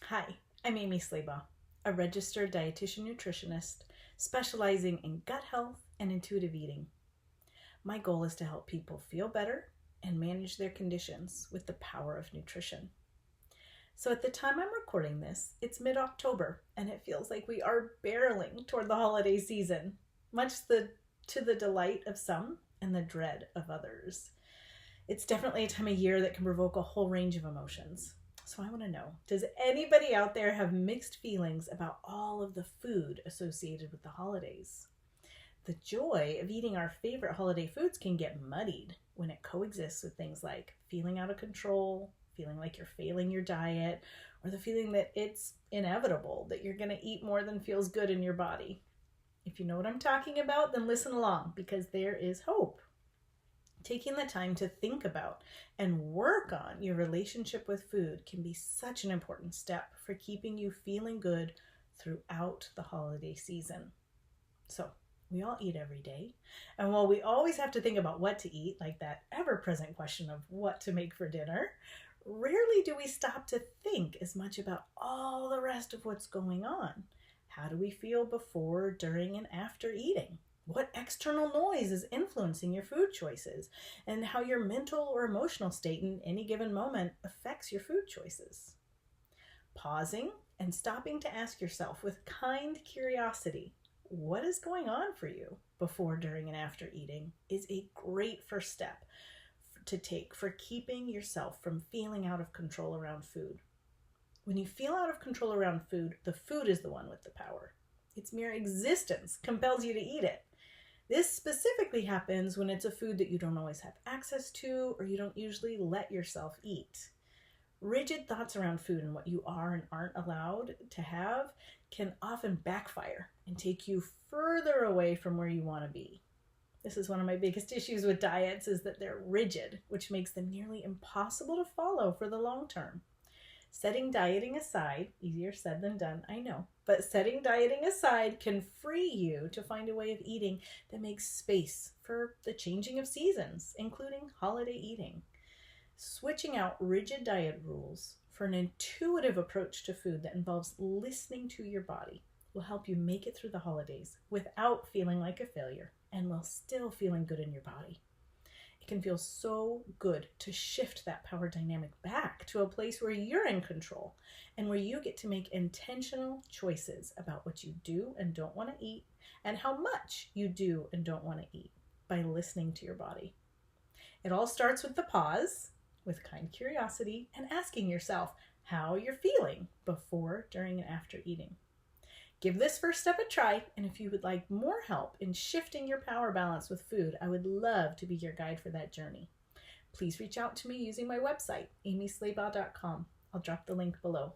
Hi, I'm Amy Slabaugh, a registered dietitian nutritionist specializing in gut health and intuitive eating. My goal is to help people feel better and manage their conditions with the power of nutrition. So, at the time I'm recording this, it's mid October and it feels like we are barreling toward the holiday season, to the delight of some and the dread of others. It's definitely a time of year that can provoke a whole range of emotions. So I want to know, does anybody out there have mixed feelings about all of the food associated with the holidays? The joy of eating our favorite holiday foods can get muddied when it coexists with things like feeling out of control, feeling like you're failing your diet, or the feeling that it's inevitable that you're going to eat more than feels good in your body. If you know what I'm talking about, then listen along because there is hope. Taking the time to think about and work on your relationship with food can be such an important step for keeping you feeling good throughout the holiday season. So, we all eat every day. And while we always have to think about what to eat, like that ever present question of what to make for dinner, rarely do we stop to think as much about all the rest of what's going on. How do we feel before, during, and after eating? What external noise is influencing your food choices, and how your mental or emotional state in any given moment affects your food choices. Pausing and stopping to ask yourself with kind curiosity, what is going on for you before, during, and after eating is a great first step to take for keeping yourself from feeling out of control around food. When you feel out of control around food, the food is the one with the power. Its mere existence compels you to eat it. This specifically happens when it's a food that you don't always have access to or you don't usually let yourself eat. Rigid thoughts around food and what you are and aren't allowed to have can often backfire and take you further away from where you want to be. This is one of my biggest issues with diets is that they're rigid, which makes them nearly impossible to follow for the long term. Setting dieting aside, easier said than done, I know, but setting dieting aside can free you to find a way of eating that makes space for the changing of seasons, including holiday eating. Switching out rigid diet rules for an intuitive approach to food that involves listening to your body will help you make it through the holidays without feeling like a failure and while still feeling good in your body. It can feel so good to shift that power dynamic back to a place where you're in control and where you get to make intentional choices about what you do and don't want to eat and how much you do and don't want to eat by listening to your body. It all starts with the pause, with kind curiosity, and asking yourself how you're feeling before, during, and after eating. Give this first step a try, and if you would like more help in shifting your power balance with food, I would love to be your guide for that journey. Please reach out to me using my website, amyslabaugh.com. I'll drop the link below.